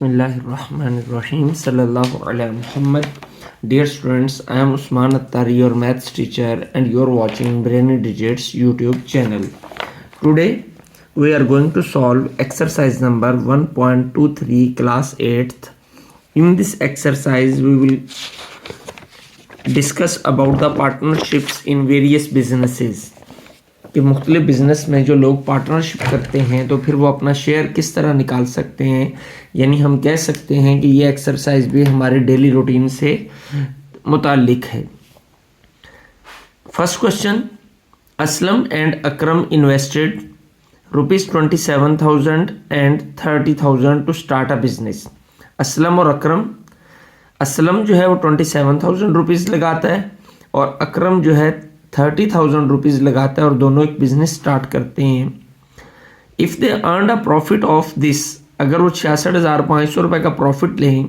Bismillahirrahmanirrahim. Sallallahu ala Muhammad. Dear students, I am Usman Attari, your maths teacher, and you are watching Brainy Digits YouTube channel. Today, we are going to solve exercise number 1.23 class 8th. In this exercise, we will discuss about the partnerships in various businesses. कि मुख्तलिफ business में जो लोग partnership करते हैं तो फिर वो अपना शेयर किस तरह निकाल सकते हैं। यानी हम कह सकते हैं कि ये एक्सरसाइज भी हमारे डेली रूटीन से मुताल्लिक है। First question, Aslam and Akram invested ₹27,000 and 30,000 to start a business. Aslam और अकरम, असलम जो है वो ₹27,000 लगाता है और अकरम जो है ₹30,000 लगाता है और दोनों एक बिजनेस स्टार्ट करते हैं। If they earn a profit of this, अगर वो 66,500 रुपये का प्रॉफिट लें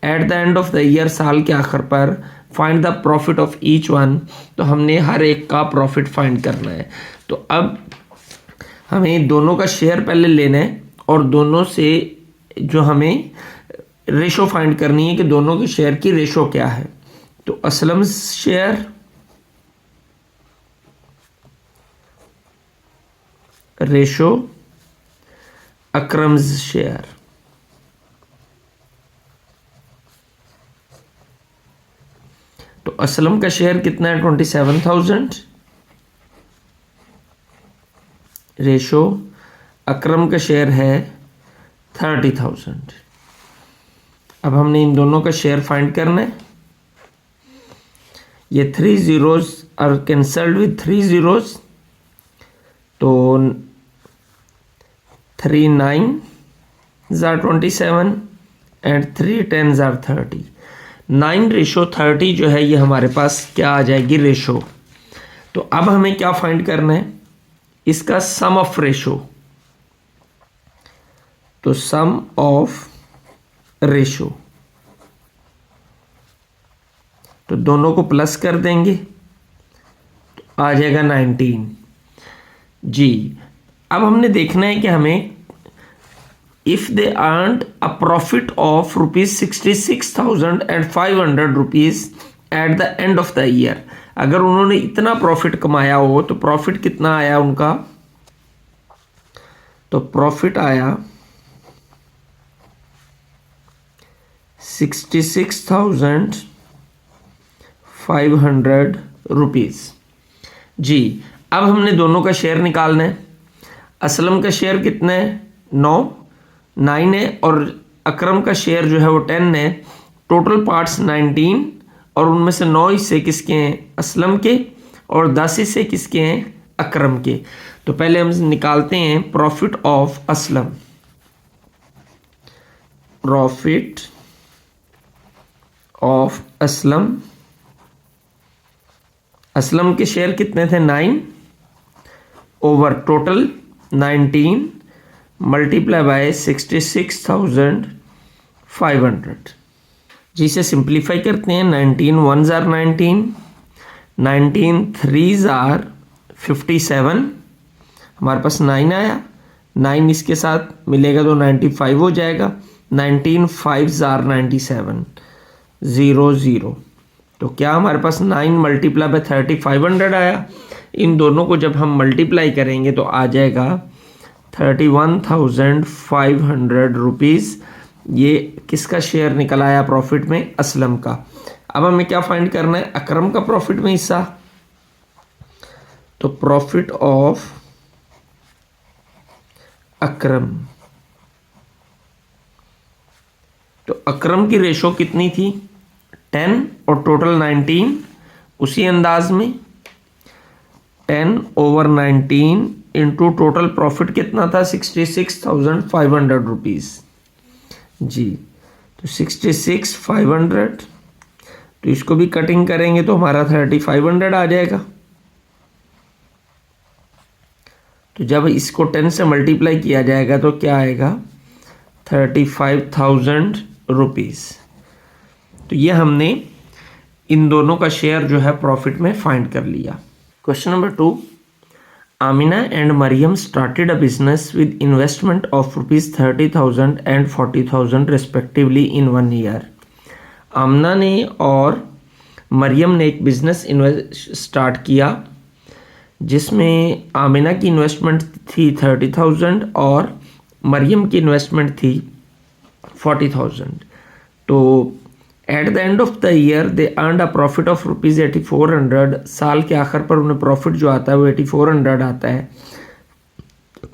at the end of the year, साल के आखिर पर, find the profit of each one, तो हमने हर एक का प्रॉफिट फाइंड करना है। तो अब हमें दोनों का शेयर पहले लेना है और दोनों से जो हमें रेशो फाइंड करनी है कि दोनों के शेयर की रेशो क्या है। तो असलम शेयर रेशो अकरम्स शेयर। तो असलम का शेयर कितना है 27,000 रेशो अकरम का शेयर है 30,000। अब हमने इन दोनों का शेयर फाइंड करना है। ये 3 zeros are cancelled with 3 zeros, तो 3 9s are 27 and 3 10s are 30। 9:30 जो है ये हमारे पास क्या आ जाएगी, रेशो। तो अब हमें क्या फाइंड करना है, इसका सम ऑफ रेशो। तो सम ऑफ रेशो, तो दोनों को प्लस कर देंगे तो आ जाएगा 19 जी। अब हमने देखना है कि हमें if they earned a profit of ₹66,500 at the end of the year, अगर उन्होंने इतना प्रॉफिट कमाया हो तो प्रॉफिट कितना आया उनका, तो प्रॉफिट आया ₹66,500 जी। अब हमने दोनों का शेयर निकालना है। असलम का शेयर कितना है, 9 है और अकरम का शेयर जो है वो 10 है। टोटल पार्ट्स 19 और उनमें से 9 हिस्से किसके हैं, असलम के, और 10 हिस्से किसके हैं, अकरम के। तो पहले हम निकालते हैं profit of Aslam. Profit of Aslam, Aslam के शेयर कितने थे, 9 ओवर टोटल 19 मल्टीप्लाई बाय 66,500 जी। से सिंप्लीफाई करते हैं। 19 1s are 19, 19 3s are 57, हमारे पास 9 आया। 9 इसके साथ मिलेगा तो 95 हो जाएगा। 19 5s are 97, 0 0। तो क्या हमारे पास 9 मल्टीप्लाई बाय 3500 आया। इन दोनों को जब हम मल्टीप्लाई करेंगे तो आ जाएगा 31,500 ये किसका शेयर निकल आया प्रॉफिट में, असलम का। अब हमें क्या फाइंड करना है, अकरम का प्रॉफिट में हिस्सा। तो प्रॉफिट ऑफ अकरम, तो अकरम की रेशो कितनी थी, 10 और टोटल 19। उसी अंदाज में 10 over 19 इंटू टोटल प्रॉफिट कितना था, 66,500 जी। तो 66,500, तो इसको भी कटिंग करेंगे तो हमारा 3,500 आ जाएगा। तो जब इसको 10 से मल्टीप्लाई किया जाएगा तो क्या आएगा, 35,000 तो ये हमने इन दोनों का शेयर जो है प्रॉफिट में फाइंड कर लिया। Question number 2, Amina and Mariam started a business with investment of rupees 30,000 and 40,000 respectively in 1 year. आमना ने और मरियम ने एक बिजनेस स्टार्ट किया जिसमें आमिना की इन्वेस्टमेंट थी 30,000 और मरियम की इन्वेस्टमेंट थी 40,000. तो at the end of the year they earn a profit of rupees 8400. साल के आखिर पर उन्हें प्रॉफिट जो आता है वो 8400 आता है.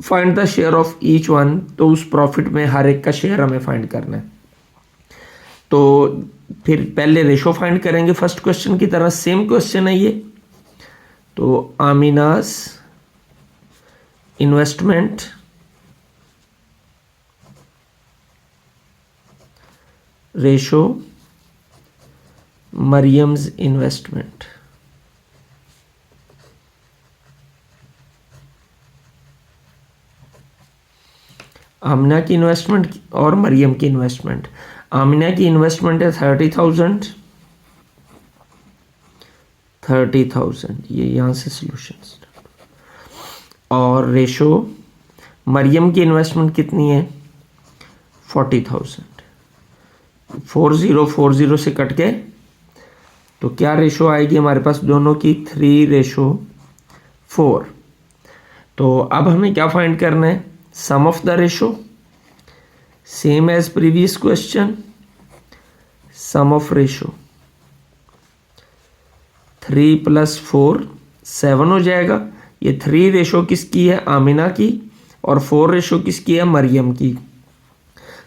Find the share of each one. तो उस प्रॉफिट में हर एक का शेयर हमें फाइंड करना है. तो फिर पहले रेशो फाइंड करेंगे फर्स्ट क्वेश्चन की तरह. सेम क्वेश्चन है ये. तो Amina's investment ratio Maryam's investment. Amina की इन्वेस्टमेंट और मरियम की इन्वेस्टमेंट. आमिना की इन्वेस्टमेंट है 30,000. ये यहाँ से सॉल्यूशन. और रेशो मरियम की इन्वेस्टमेंट कितनी है 40,000. 40 से कट के तो क्या रेशो आएगी हमारे पास दोनों की 3:4. तो अब हमें क्या फाइंड करना है sum of the ratio. Same as previous question. Sum of ratio 3 + 4 7 हो जाएगा. ये 3 रेशो किसकी है आमिना की और 4 रेशो किसकी है मरियम की.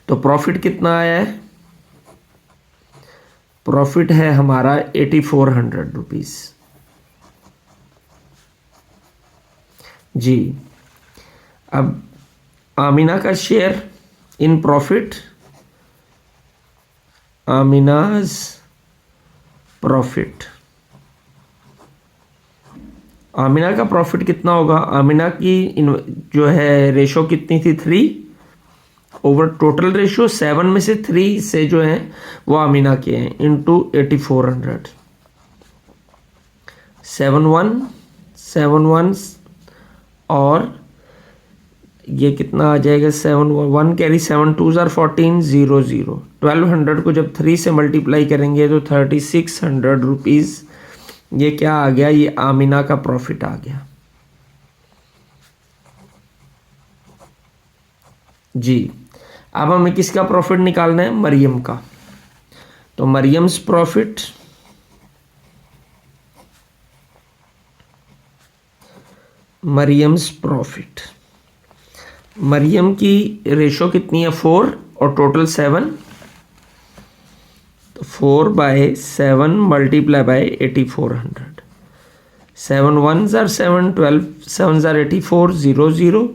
तो प्रॉफिट कितना आया है. प्रॉफिट है हमारा 8400 रुपीज. जी. अब आमिना का share in profit. Amina's profit. Amina का प्रॉफिट कितना होगा. आमिना की जो है रेशो कितनी थी 3 ओवर टोटल रेशो 7 में से 3 से जो है वो आमिना के हैं इंटू 8400. 7 और ये कितना आ जाएगा 7 1 कैरी 7 2 14 0 0. 1200 को जब 3 से मल्टीप्लाई करेंगे तो 3600 रुपीज़. ये क्या आ गया ये आमिना का प्रॉफिट आ गया. जी. अब हमें किसका प्रॉफिट निकालना है मरियम का. तो मरियम्स प्रॉफिट मरियम की रेशो कितनी है 4 और टोटल 7. तो 4/7 multiply bye 8400. 7 1s are 7 12 7s are 84 0 0.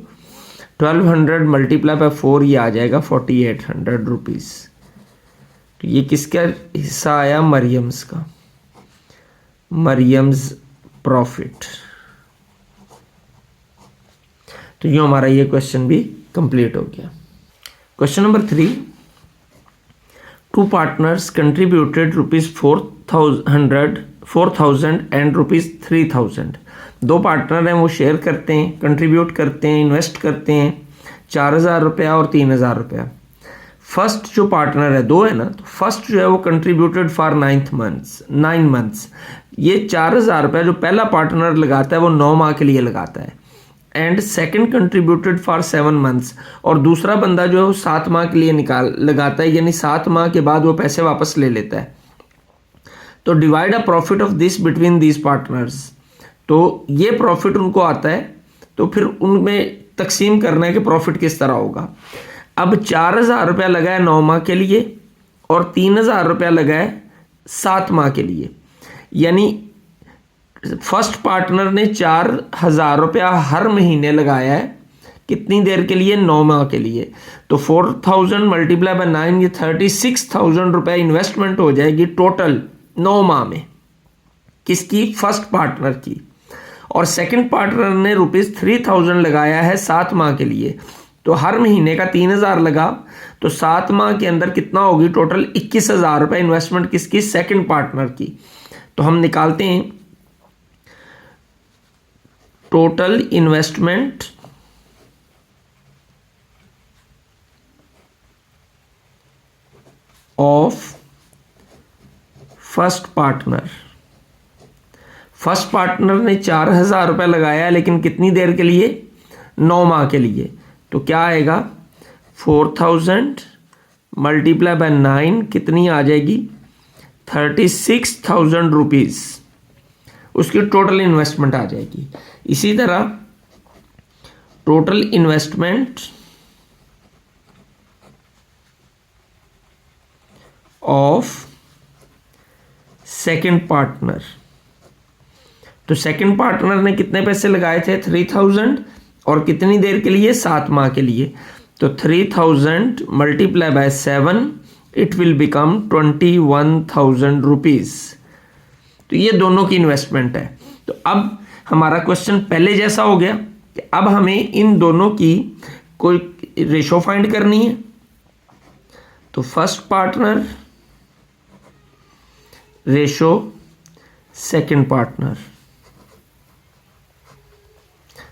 1200 multiply by 4 ये आ जाएगा 4800 रुपीज़. तो ये किसका हिस्सा आया मरियम्स का. Mariam's profit. तो ये हमारा ये क्वेश्चन भी कंप्लीट हो गया. Question number 3. 2 partners contributed ₹4,000 and ₹3,000. 2 partner हैं वो शेयर करते हैं कंट्रीब्यूट करते हैं इन्वेस्ट करते हैं 4,000 रुपया और 3,000 रुपया. फर्स्ट जो पार्टनर है 2 है ना. तो फर्स्ट जो है वो कंट्रीब्यूटेड फॉर 9 मंथ्स. ये 4,000 रुपया जो पहला पार्टनर लगाता है वो 9 माह के लिए लगाता है. And second contributed for 7 months. और दूसरा बंदा जो है वो 7 माह के लिए लगाता है यानी 7 माह के बाद वो पैसे वापस ले लेता है. तो divide a profit of this between these partners. तो ये प्रॉफिट उनको आता है तो फिर उनमें तकसीम करना है कि प्रॉफिट किस तरह होगा. अब 4,000 रुपया लगा है 9 माह के लिए और 3,000 रुपया लगा है 7 माह के लिए. यानी फर्स्ट पार्टनर ने 4,000 रुपया हर महीने लगाया है कितनी देर के लिए 9 माह के लिए. तो 4,000 मल्टीप्लाई बाय 9 ये 36,000 रुपया इन्वेस्टमेंट हो जाएगी टोटल 9 माह में. किसकी फर्स्ट पार्टनर की. और सेकंड पार्टनर ने ₹3,000 लगाया है 7 माह के लिए. तो हर महीने का 3,000 लगा तो 7 माह के अंदर कितना होगी टोटल 21,000 रुपये इन्वेस्टमेंट किसकी सेकंड पार्टनर की. तो हम निकालते हैं total investment of first partner. First partner ने 4,000 रुपये लगाया, लेकिन कितनी देर के लिए? 9 माह के लिए। तो क्या आएगा? 4,000 मल्टीप्लाई बाय 9 कितनी आ जाएगी? 36,000 रुपीज़ उसकी टोटल इन्वेस्टमेंट आ जाएगी। इसी तरह total investment of second partner. तो सेकंड पार्टनर ने कितने पैसे लगाए थे? 3,000 और कितनी देर के लिए? 7 माह के लिए। तो 3,000 multiply by 7 it will become 21,000 rupees. तो ये दोनों की इन्वेस्टमेंट है। तो अब हमारा क्वेश्चन पहले जैसा हो गया कि अब हमें इन दोनों की कोई रेशो फाइंड करनी है। तो first partner ratio second partner.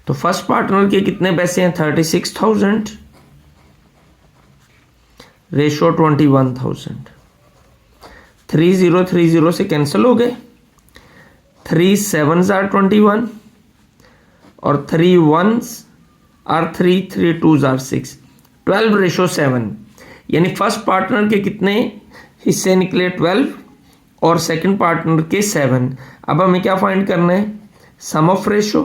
तो फर्स्ट पार्टनर के कितने पैसे हैं? 36,000 रेशो 21,000। 30 से कैंसिल हो गए। 3 7s are 21 और 3 1s are 3, 3 2s are 6। 12 ratio 7, यानी फर्स्ट पार्टनर के कितने हिस्से निकले? 12 और सेकंड पार्टनर के 7। अब हमें क्या फाइंड करना है? Sum of ratio.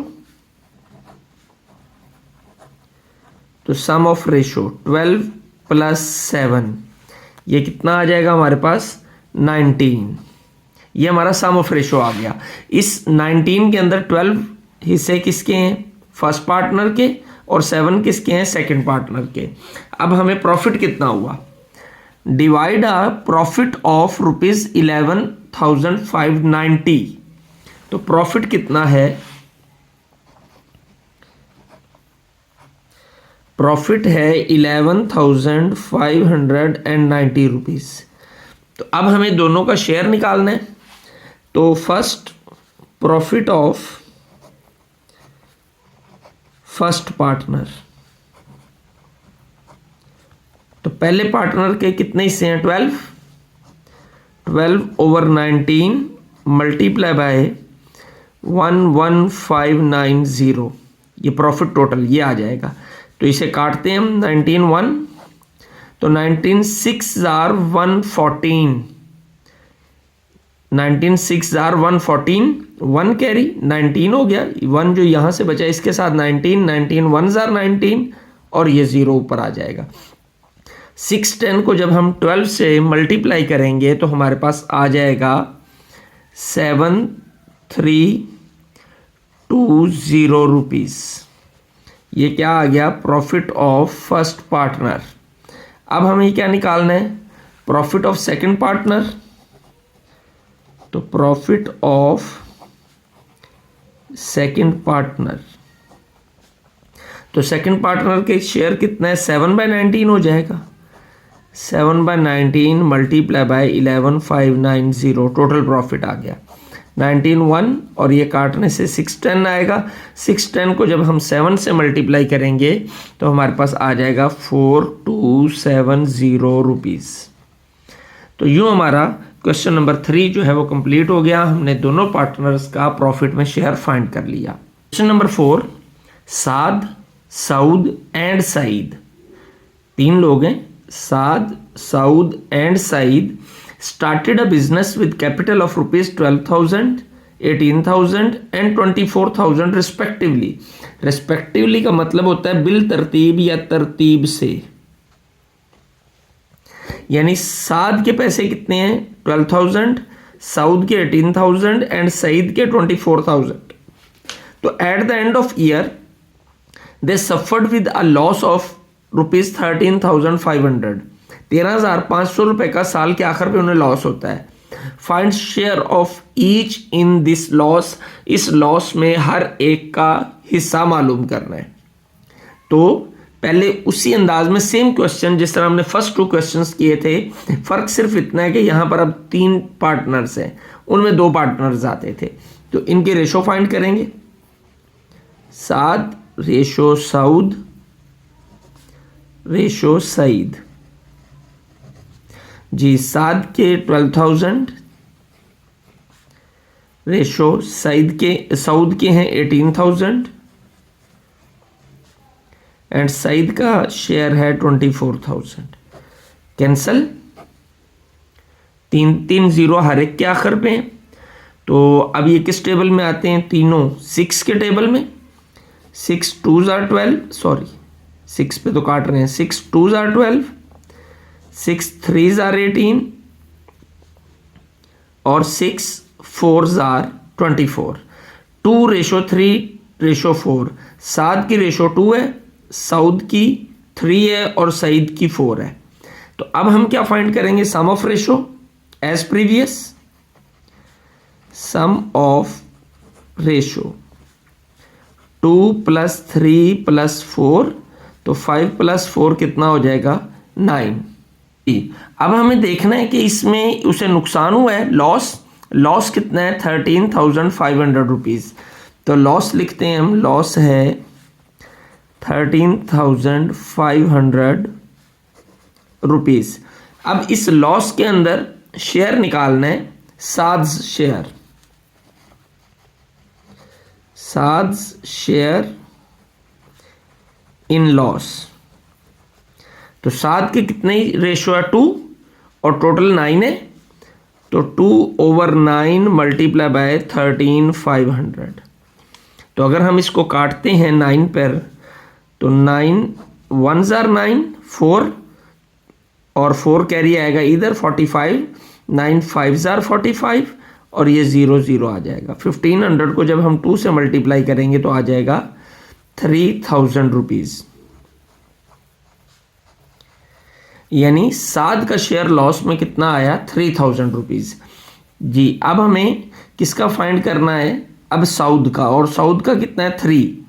तो सम ऑफ रेशो 12 प्लस 7 ये कितना आ जाएगा हमारे पास? 19। ये हमारा सम ऑफ रेशो आ गया। इस 19 के अंदर 12 हिस्से किसके हैं? फर्स्ट पार्टनर के, और 7 किसके हैं? सेकंड पार्टनर के। अब हमें प्रॉफिट कितना हुआ? Divide a profit of ₹11,590। तो प्रॉफिट कितना है? प्रॉफिट है 11,590 रुपीज़। तो अब हमें दोनों का शेयर निकालना है। तो first profit of first partner. तो पहले पार्टनर के कितने हिस्से हैं? 12 ओवर 19 मल्टीप्लाई बाय 11590। ये प्रॉफिट टोटल ये आ जाएगा। तो इसे काटते हैं हम। 19 1 तो 19 6 are 114। 19 6 are 114। 1 कैरी 19 हो गया। 1 जो यहां से बचा इसके साथ 19 19 1s are 19 और ये 0 ऊपर आ जाएगा। 6 10 को जब हम 12 से मल्टीप्लाई करेंगे तो हमारे पास आ जाएगा 7320 रुपीज़। ये क्या आ गया? Profit of first partner. अब हमें क्या निकालना है? Profit of second partner. तो प्रॉफिट ऑफ सेकंड पार्टनर। तो सेकंड पार्टनर के शेयर कितना है? 7/19 हो जाएगा। 7/19 मल्टीप्लाई बाय 11,590 टोटल प्रॉफिट आ गया 19,1 और ये काटने से 610 आएगा। 610 को जब हम 7 से मल्टीप्लाई करेंगे तो हमारे पास आ जाएगा 4270 रुपीज़। तो यूँ हमारा क्वेश्चन नंबर 3 जो है वो कंप्लीट हो गया। हमने दोनों पार्टनर्स का प्रॉफिट में शेयर फाइंड कर लिया। Question number 4, Saad, Saud and Saeed. 3 लोग हैं, Saad, Saud and Saeed started a business with capital of ₹12,000, 18,000 and 24,000 respectively। respectively का मतलब होता है बिल तरतीब या तरतीब से। यानी साद के पैसे कितने हैं? 12,000, सऊद के 18,000 एंड सईद के 24,000। तो at the end of year they suffered with a loss of ₹13,500। 13,500 रुपए का साल के आखिर पे उन्हें लॉस होता है। Find share of each in this loss. इस लॉस में हर एक का हिस्सा मालूम करना है। तो पहले उसी अंदाज में सेम क्वेश्चन जिस तरह हमने फर्स्ट 2 क्वेश्चंस किए थे, फर्क सिर्फ इतना है कि यहां पर अब 3 पार्टनर्स हैं, उनमें 2 पार्टनर्स आते थे। तो इनके रेशो फाइंड करेंगे। साद रेशो सऊद रेशो सईद। जी, साद के 12,000 रेशो सईद के हैं 18,000 एंड सईद का शेयर है 24,000। कैंसल, 3 0 हर एक के आखिर पे हैं। तो अब ये किस टेबल में आते हैं? तीनों 6 के टेबल में। 6 2s are 12, सॉरी 6 पे तो काट रहे हैं। 6 2s are 12, 6 3s are 18 और 6 4s are 24। 2:3:4। साद की रेशो 2 है, सऊद की 3 है और सईद की 4 है। तो अब हम क्या फाइंड करेंगे? Sum of ratio as previous. Sum of ratio 2 + 3 + 4, तो 5 + 4 कितना हो जाएगा? 9। अब हमें देखना है कि इसमें उसे नुकसान हुआ है, लॉस कितना है? 13,500 रुपीज़। तो लॉस लिखते हैं हम, लॉस है 13,500 रुपीज़। अब इस लॉस के अंदर शेयर निकालना है, साद्स शेयर इन लॉस। तो साद के कितने रेशो है? 2 और टोटल 9 है, तो 2/9 × 13,500। तो अगर हम इसको काटते हैं 9 पर, तो 9 1s are 9, 4 और 4 कैरी आएगा इधर 45, 9 5s are 45 और ये 0 0 आ जाएगा। 1500 को जब हम 2 से मल्टीप्लाई करेंगे तो आ जाएगा 3,000 रुपीज़। यानी साद का शेयर लॉस में कितना आया? 3,000 रुपीज़। जी, अब हमें किसका फाइंड करना है? अब सऊद का, और सऊद का कितना है? 3।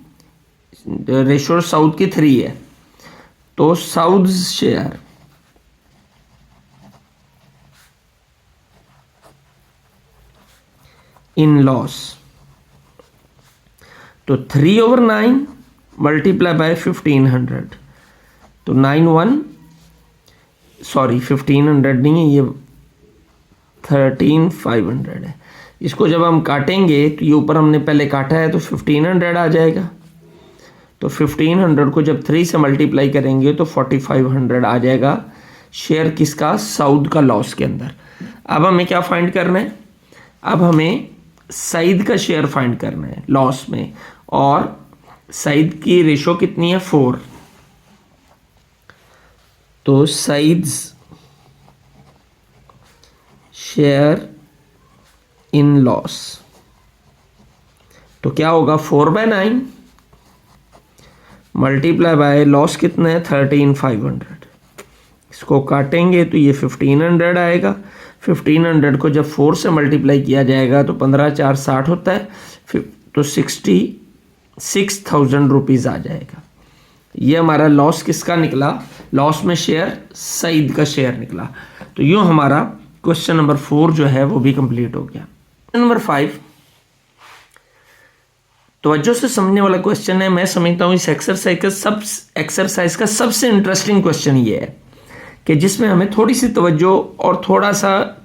रेशो सऊद की 3 है, तो सऊद शेयर इन लॉस, तो 3/9 × 1500, तो 1500 नहीं है, ये 13,500 है। इसको जब हम काटेंगे तो ये ऊपर हमने पहले काटा है तो 1500 आ जाएगा। तो 1500 को जब 3 से मल्टीप्लाई करेंगे तो 4500 आ जाएगा शेयर किसका? सऊद का लॉस के अंदर। अब हमें क्या फाइंड करना है? अब हमें सईद का शेयर फाइंड करना है लॉस में, और सईद की रेशो कितनी है? 4। तो सईद्स शेयर इन लॉस, तो क्या होगा? 4/9 × लॉस कितना है? 13,500। इसको काटेंगे तो ये 1500 आएगा। 1500 को जब 4 से मल्टीप्लाई किया जाएगा तो 15 4 60 होता है, तो 66,000 रुपीज़ आ जाएगा। ये हमारा लॉस किसका निकला? लॉस में शेयर सईद का शेयर निकला। तो यूँ हमारा क्वेश्चन नंबर 4 जो है वो भी कंप्लीट हो गया। नंबर 5 तवज्जो से समझने वाला क्वेश्चन है। मैं समझता हूँ इस एक्सरसाइज का सबसे इंटरेस्टिंग क्वेश्चन ये है कि जिसमें हमें थोड़ी सी तवज्जो और थोड़ा सा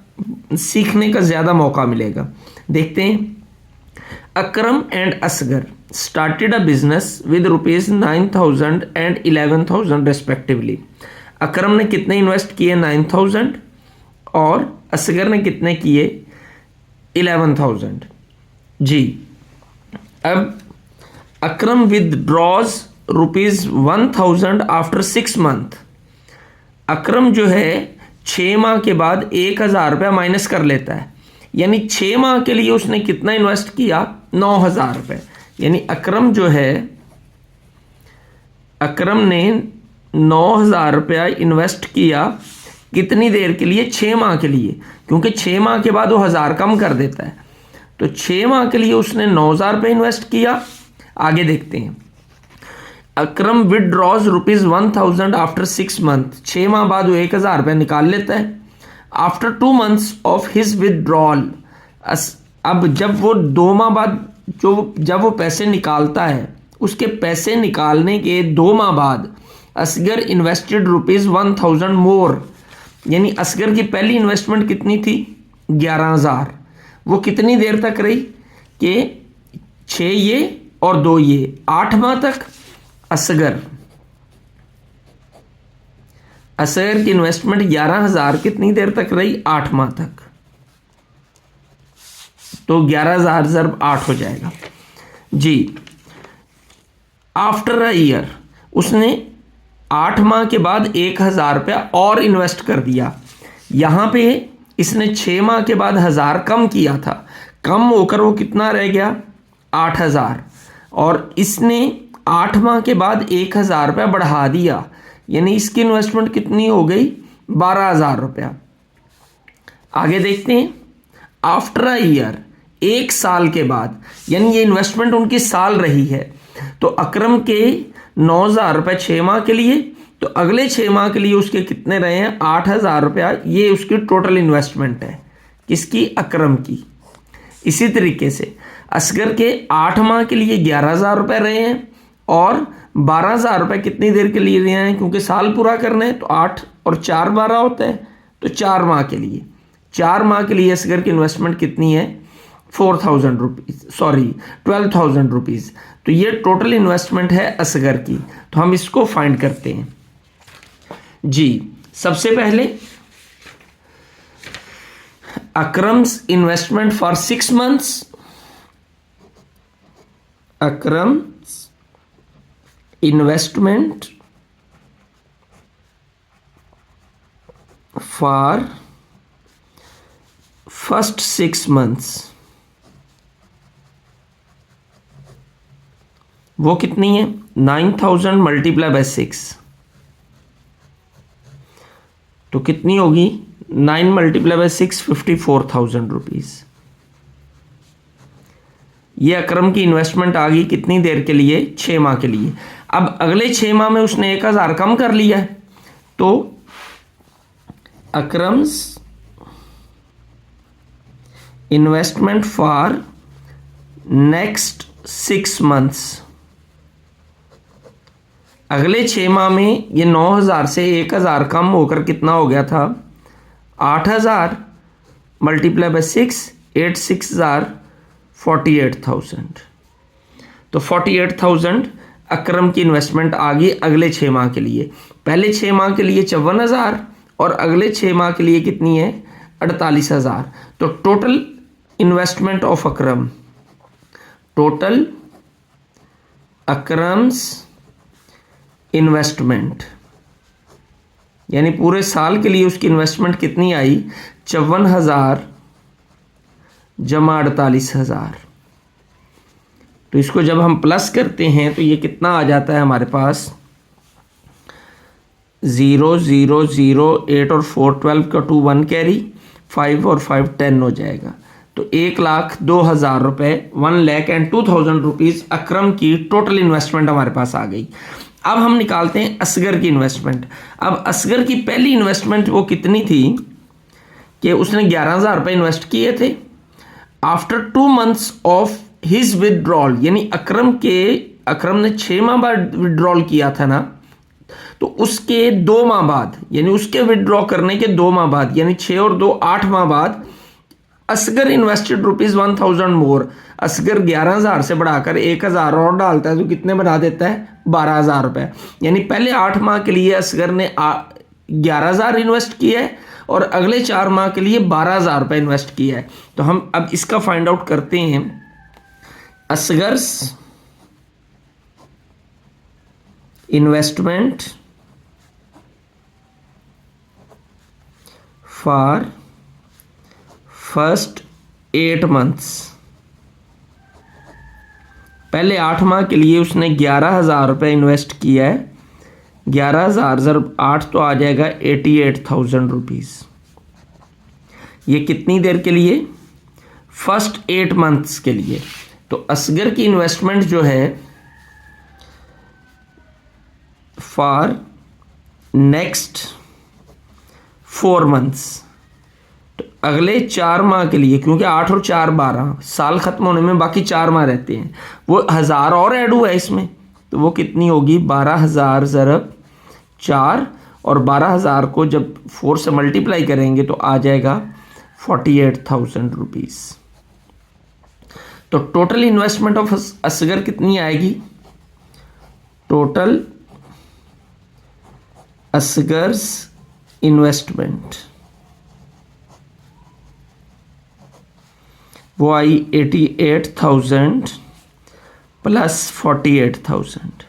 सीखने का ज़्यादा मौका मिलेगा। देखते हैं। Akram and Asgar started a business with ₹9,000 and 11,000 respectively. Akram ने कितने इन्वेस्ट किए? 9,000 और असगर ने कितने किए? 11,000। जी, अब अकरम विदड्रॉज ₹1,000 आफ्टर 6 मंथ। अकरम जो है 6 माह के बाद 1,000 रुपया माइनस कर लेता है, यानी 6 माह के लिए उसने कितना इन्वेस्ट किया? 9,000 रुपये। यानी अकरम जो है, अकरम ने 9,000 रुपया इन्वेस्ट किया कितनी देर के लिए? 6 माह के लिए, क्योंकि 6 माह के बाद वो 1,000 कम कर देता है। तो 6 माह के लिए उसने 9,000 रुपये इन्वेस्ट किया। आगे देखते हैं। अकरम विदड्रॉज ₹1,000 आफ्टर 6 मंथ। 6 माह बाद वो 1,000 रुपये निकाल लेता है। After 2 months of his withdrawal, अब जब वो 2 माह बाद जब वो पैसे निकालता है उसके पैसे निकालने के 2 माह बाद असगर इन्वेस्टेड ₹1000 मोर, यानी असगर की पहली इन्वेस्टमेंट कितनी थी 11,000, वो कितनी देर तक रही कि 6 ये और 2 ये 8 माह तक। असगर की इन्वेस्टमेंट 11,000 कितनी देर तक रही 8 माह तक, तो 11,000 ज़रब 8 हो जाएगा जी। आफ्टर अ ईयर उसने 8 माह के बाद 1,000 रुपया और इन्वेस्ट कर दिया। यहाँ पे इसने 6 माह के बाद 1,000 कम किया था, कम होकर वो कितना रह गया 8,000, और इसने 8 माह के बाद 1,000 रुपया बढ़ा दिया, यानी इसकी इन्वेस्टमेंट कितनी हो गई 12,000 रुपया। आगे देखते हैं, आफ्टर अ ईयर 1 साल के बाद, यानी ये इन्वेस्टमेंट उनकी साल रही है, तो अकरम के 9,000 रुपये 6 माह के लिए, तो अगले 6 माह के लिए उसके कितने रहे हैं 8,000 रुपया, ये उसकी टोटल इन्वेस्टमेंट है किसकी अकरम की। इसी तरीके से असगर के 8 माह के लिए 11,000 रुपये रहे हैं और 12,000 रुपये कितनी देर के लिए रहे हैं, क्योंकि साल पूरा करना है तो 8 और 4 12 होता है, तो 4 माह के लिए, 4 माह के लिए असगर की इन्वेस्टमेंट कितनी है 4,000 रुपीज़, सॉरी 12,000 रुपीज़। तो ये टोटल इन्वेस्टमेंट है असगर की, तो हम इसको फाइंड करते हैं जी। सबसे पहले Akram's investment for 6 months, Akram's investment for first 6 months, वो कितनी है 9,000 मल्टीप्लाई बाय 6, तो कितनी होगी 9 मल्टीप्लाई बाय 6 54,000 रुपीज़। ये अकरम की इन्वेस्टमेंट आ गई कितनी देर के लिए 6 माह के लिए। अब अगले 6 माह में उसने 1,000 कम कर लिया है, तो अकरम्स इन्वेस्टमेंट फॉर नेक्स्ट 6 मंथ्स, अगले 6 माह में ये 9,000 से 1,000 कम होकर कितना हो गया था 8,000 मल्टीप्लाई बाय 6 8 6 48,000, तो 48,000 अकरम की इन्वेस्टमेंट आ गई अगले 6 माह के लिए। पहले 6 माह के लिए 54,000 और अगले 6 माह के लिए कितनी है 48,000, तो total investment of Akram, total Akram's investment, यानी पूरे साल के लिए उसकी इन्वेस्टमेंट कितनी आई 54,000 जमा 48,000। तो इसको जब हम प्लस करते हैं तो ये कितना आ जाता है हमारे पास 0 0 0 8 और 4 12 का 2 1 कैरी, 5 और 5 10 हो जाएगा, तो 1,02,000 रुपये 1,02,000 रुपीज़ अकरम की टोटल इन्वेस्टमेंट हमारे पास आ गई। अब हम निकालते हैं असगर की इन्वेस्टमेंट। अब असगर की पहली इन्वेस्टमेंट वो कितनी थी कि उसने 11,000 रुपये इन्वेस्ट किए थे। After 2 months of his withdrawal, यानी अकरम ने 6 माह बाद विदड्रॉल किया था ना, तो उसके 2 माह बाद, यानी उसके विदड्रॉ करने के 2 माह बाद, यानी 6 और 2 8 माह बाद असगर इन्वेस्टेड ₹1,000 मोर, असगर 11,000 से बढ़ाकर 1,000 और डालता है तो कितने बना देता है 12,000 रुपये। यानी पहले 8 माह के लिए असगर ने 11,000 इन्वेस्ट किया है और अगले 4 माह के लिए 12,000 रुपये इन्वेस्ट किया है। तो हम अब इसका फाइंड आउट करते हैं। असगर्स इन्वेस्टमेंट फॉर फर्स्ट 8 मंथ्स, पहले 8 माह के लिए उसने 11,000 रुपये इन्वेस्ट किया है, 11,000 ज़रब 8 तो आ जाएगा 88,000 रुपीज़। ये कितनी देर के लिए फर्स्ट 8 मंथ्स के लिए। तो असगर की इन्वेस्टमेंट जो है फॉर नेक्स्ट 4 मंथ्स, तो अगले 4 माह के लिए, क्योंकि 8 और 4 12, साल खत्म होने में बाकी 4 माह रहते हैं, वो 1000 और ऐड हुआ है इसमें, तो वो कितनी होगी 12,000 ज़रब 4, और 12,000 को जब 4 से मल्टीप्लाई करेंगे तो आ जाएगा 48,000 रुपीज़। तो टोटल इन्वेस्टमेंट ऑफ असगर कितनी आएगी? टोटल असगर्स इन्वेस्टमेंट वो आई 88,000 प्लस 48,000।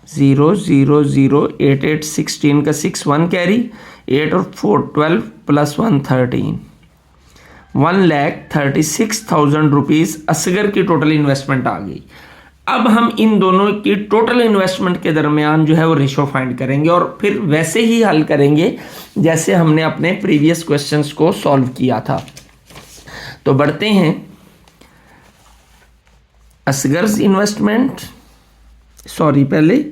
0 0 0 8 8 16 का 6 1 कैरी, 8 और 4 12 प्लस 1 13, 1,36,000 रुपीज़ असगर की टोटल इन्वेस्टमेंट आ गई। अब हम इन दोनों की टोटल इन्वेस्टमेंट के दरमियान जो है वो रेशो फाइंड करेंगे और फिर वैसे ही हल करेंगे जैसे हमने अपने प्रीवियस क्वेश्चंस को सॉल्व किया था। तो बढ़ते हैं, असगर्स इन्वेस्टमेंट, सॉरी पहले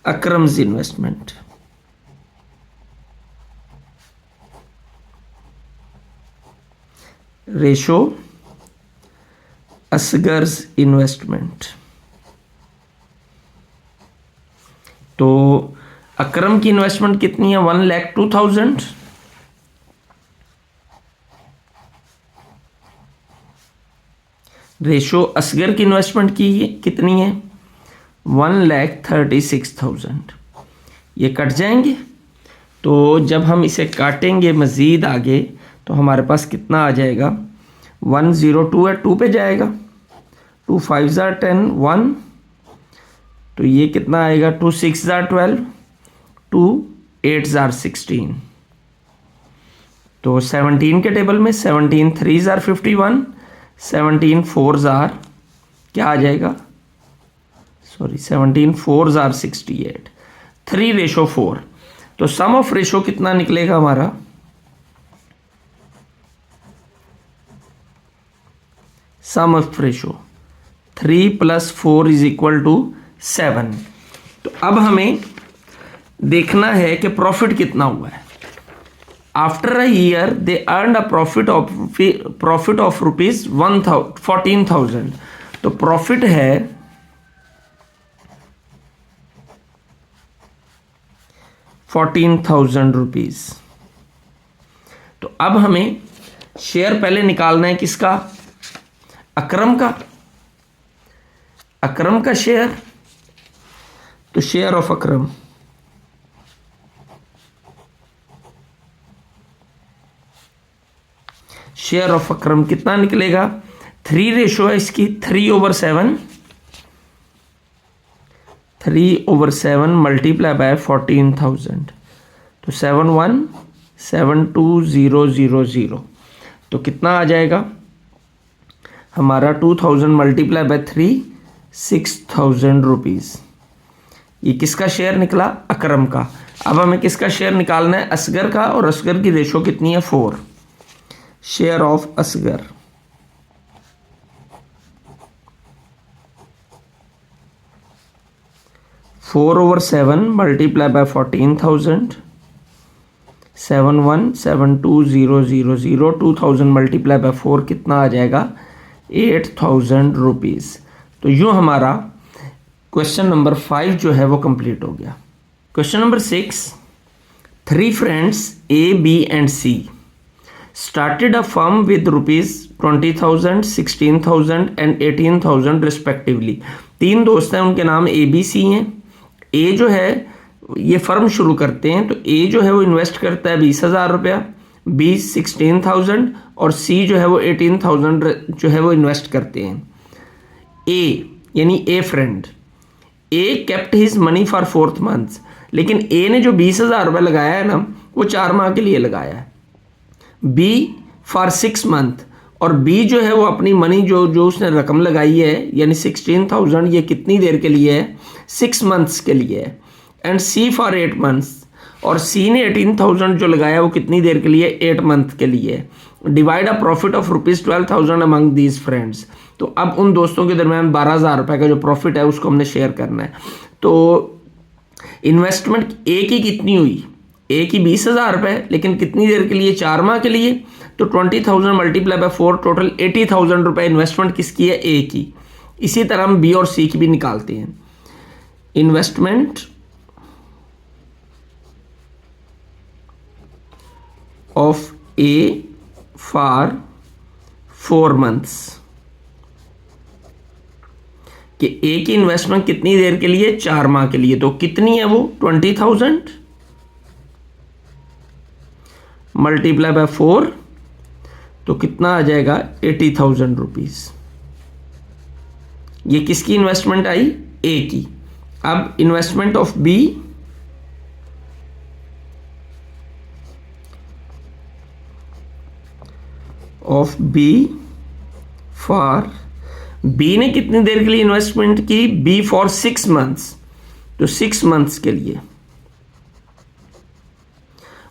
Akram's investment. Ratio Asgar's investment. तो अकरम की इन्वेस्टमेंट कितनी है? 1,02,000। रेशो असगर की इन्वेस्टमेंट की कितनी है? 1,36,000। ये कट जाएंगे, तो जब हम इसे काटेंगे मज़ीद आगे तो हमारे पास कितना आ जाएगा? 102 है, 2 पे जाएगा, 2 5 ज़ार 10 1, तो ये कितना आएगा? 2 6 ज़ार 12, 2 8 ज़ार 16। तो 17 के टेबल में 17 3 ज़ार 51, 17 4 ज़ार क्या आ जाएगा? सॉरी 17 4 ज़ार 68, 3:4। तो सम ऑफ रेशो कितना निकलेगा हमारा? सम ऑफ रेशो 3 + 4 = 7। तो अब हमें देखना है कि प्रॉफिट कितना हुआ है। After a year they earn a profit of rupees 14,000। तो प्रॉफिट है 14,000 रुपीज। तो अब हमें शेयर पहले निकालना है किसका? अकरम का। अकरम का शेयर, तो share of Akram share of Akram कितना निकलेगा? 3 रेशो है इसकी, 3/7, 3/7 मल्टीप्लाई बाय 14,000, तो 7172,000। तो कितना आ जाएगा हमारा? 2,000 मल्टीप्लाई बाय 3, 6,000 रुपीज़। ये किसका शेयर निकला? अकरम का। अब हमें किसका शेयर निकालना है? असगर का, और असगर की रेशो कितनी है? 4। Share of Asgar 4/7 multiply by 14,000, 7172,000, 2,000 multiply by 4 कितना आ जाएगा? 8,000 रुपीज़। तो यूँ हमारा क्वेश्चन नंबर 5 जो है वो कंप्लीट हो गया। Question number 6, 3 friends A, B and C started a firm with ₹20,000, 16,000 and 18,000 respectively। 3 दोस्त हैं, उनके नाम A, B, C हैं। A जो है ये फर्म शुरू करते हैं, तो A जो है वो इन्वेस्ट करता है 20,000 रुपया, B 16,000 और C जो है वो 18,000 जो है वो इन्वेस्ट करते हैं। A यानी A friend, A kept his money for 4th month. लेकिन A ने जो 20,000 रुपये लगाया है ना, वो 4 माह के लिए लगाया है। B फॉर 6 मंथ, और B जो है वो अपनी मनी जो उसने रकम लगाई है यानी 16,000, ये कितनी देर के लिए है? 6 मंथ्स के लिए है। एंड C फॉर 8 मंथ्स, और C ने 18,000 जो लगाया वो कितनी देर के लिए? 8 मंथ के लिए। Divide a profit of ₹12,000 among these friends. तो अब उन दोस्तों के दरमियान 12,000 रुपये का जो प्रॉफिट है उसको हमने शेयर करना है। तो इन्वेस्टमेंट A की कितनी हुई? ए की 20,000 रुपये, लेकिन कितनी देर के लिए? 4 माह के लिए। तो 20,000 मल्टीप्लाई बाय 4, टोटल 80,000 रुपये इन्वेस्टमेंट किसकी है? ए की। इसी तरह हम बी और सी की भी निकालते हैं। Investment of A for 4 months, कि ए की इन्वेस्टमेंट कितनी देर के लिए? 4 माह के लिए। तो कितनी है वो? 20,000 मल्टीप्लाई बाय 4, तो कितना आ जाएगा? 80,000 रुपीज। ये किसकी इन्वेस्टमेंट आई? ए की। अब investment of B for B ने कितनी देर के लिए इन्वेस्टमेंट की? बी फॉर 6 मंथ्स, तो 6 मंथ्स के लिए।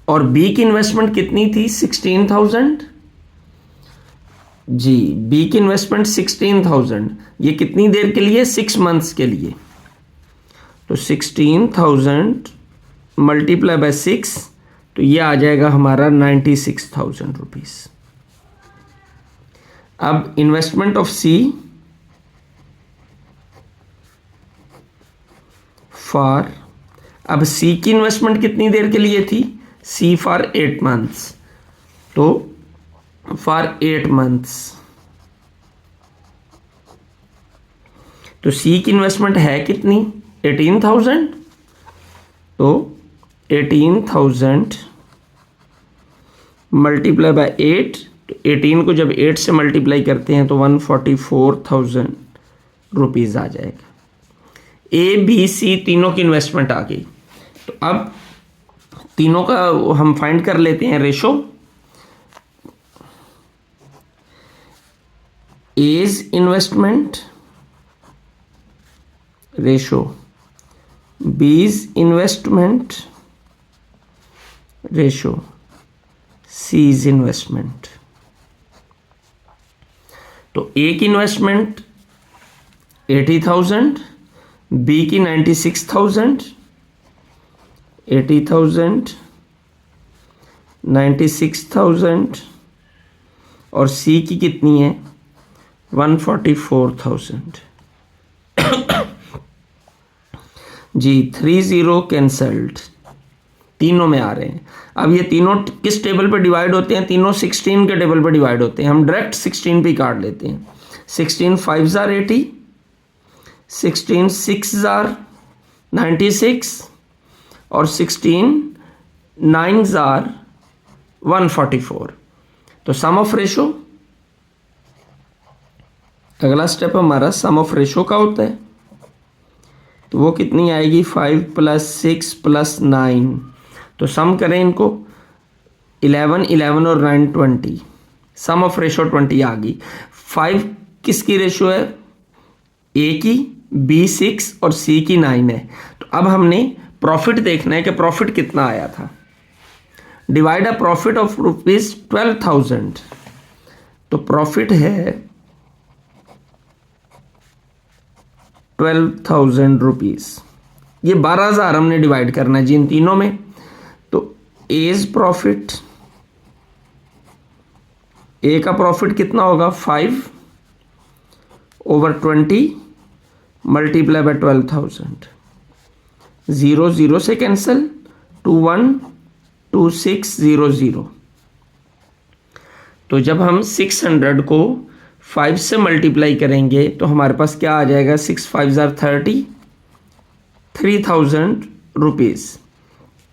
और बी की इन्वेस्टमेंट कितनी थी? 16,000। जी, बी की इन्वेस्टमेंट 16,000। ये कितनी देर के लिए? 6 मंथ्स के लिए। तो 16,000 मल्टीप्लाई बाय 6, तो ये आ जाएगा हमारा 96,000 रुपीज। अब इन्वेस्टमेंट ऑफ सी फॉर, अब सी की इन्वेस्टमेंट कितनी देर के लिए थी? सी फॉर 8 मंथ्स, तो फॉर 8 मंथ्स। तो सी की इन्वेस्टमेंट है कितनी? 18,000। तो 18,000 मल्टीप्लाई बाय 8, तो 18 को जब 8 से मल्टीप्लाई करते हैं तो 144,000 रुपीज आ जाएगा। ए बी सी तीनों की इन्वेस्टमेंट आ गई। तो अब तीनों का हम फाइंड कर लेते हैं रेशो। एज इन्वेस्टमेंट रेशो, बीज इन्वेस्टमेंट रेशो, सीज इन्वेस्टमेंट। तो ए की इन्वेस्टमेंट 80,000, बी की 96,000, 80,000, 96,000, और सी की कितनी है? 144,000। जी, 30 कैंसल्ड, तीनों में आ रहे हैं। अब ये तीनों किस टेबल पे डिवाइड होते हैं? तीनों 16 के टेबल पे डिवाइड होते हैं। हम डायरेक्ट 16 पे काट लेते हैं। 16 5 आर 80, 16 6 आर 96, और 16 9 आर 144। तो सम ऑफ रेशो, अगला स्टेप हमारा सम ऑफ रेशो का होता है। तो वो कितनी आएगी? 5 + 6 + 9। तो सम करें इनको, 11 11 और 9 20। सम ऑफ रेशो 20 आ गई। 5 किसकी रेशो है? ए की, बी 6 और सी की 9 है। तो अब हमने प्रॉफिट देखना है कि प्रॉफिट कितना आया था। Divide a profit of rupees 12,000। तो प्रॉफिट है 12,000 रुपीज। ये 12,000 हमने डिवाइड करना है जी इन तीनों में। तो एज प्रॉफिट, ए का प्रॉफिट कितना होगा? 5/20 मल्टीप्लाई बाय 12,000। 0 0 से कैंसिल, 2 1 2 6 0 0। तो जब हम 600 को 5 से मल्टीप्लाई करेंगे तो हमारे पास क्या आ जाएगा? 6 5 30, 3,000 रुपीज़।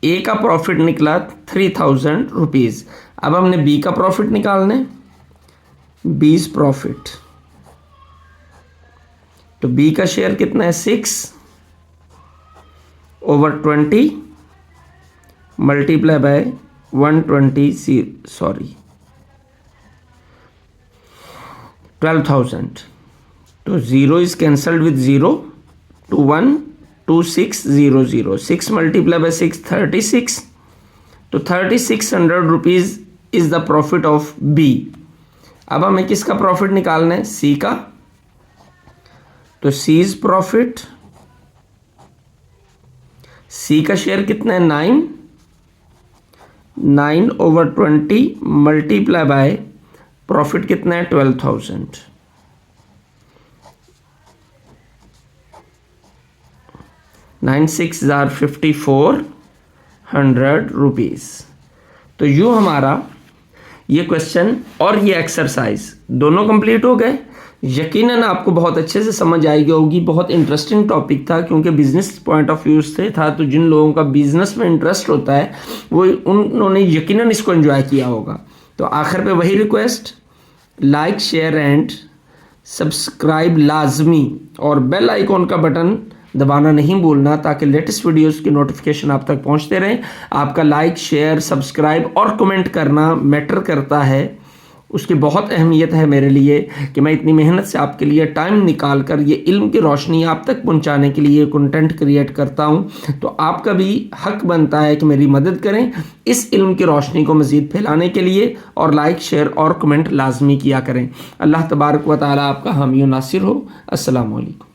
ए का प्रॉफिट निकला 3,000 रुपीज़। अब हमने बी का प्रॉफिट निकालना है। बीज प्रॉफिट, तो बी का शेयर कितना है? 6/20 मल्टीप्लाई बाय 120, 12,000। तो 0 is cancelled with 0, 2 1 2 6 0 0। 6 multiply by 6 36। तो 3,600 rupees is the profit of B. अब हमें किसका प्रॉफिट निकालना है? सी का। तो सीज प्रॉफिट, सी का शेयर कितना है? 9 9/20 मल्टीप्लाई बाय प्रॉफिट कितना है 12,000। 9 6 5400 रुपीज़। तो यूँ हमारा ये क्वेश्चन और ये एक्सरसाइज दोनों कंप्लीट हो गए। यकीनन आपको बहुत अच्छे से समझ आई होगी। बहुत इंटरेस्टिंग टॉपिक था क्योंकि बिजनेस पॉइंट ऑफ व्यू से था, तो जिन लोगों का बिजनेस में इंटरेस्ट होता है वो उन्होंने यकीनन इसको एंजॉय किया होगा। तो आखिर पे वही request, like share and subscribe लाजमी, और बेल आइकॉन का बटन दबाना नहीं भूलना ताकि लेटेस्ट वीडियोस की नोटिफिकेशन आप तक पहुंचते रहें। आपका लाइक शेयर सब्सक्राइब और कमेंट करना मैटर करता है, उसकी बहुत अहमियत है मेरे लिए कि मैं इतनी मेहनत से आपके लिए टाइम निकाल कर ये इल्म की रोशनी आप तक पहुंचाने के लिए कंटेंट क्रिएट करता हूं। तो आपका भी हक बनता है कि मेरी मदद करें इस इल्म की रोशनी को मज़ीद फैलाने के लिए, और लाइक शेयर और कमेंट लाजमी किया करें। अल्लाह तबारक व तआला आपका हामी व नासिर हो। अस्सलामु अलैकुम।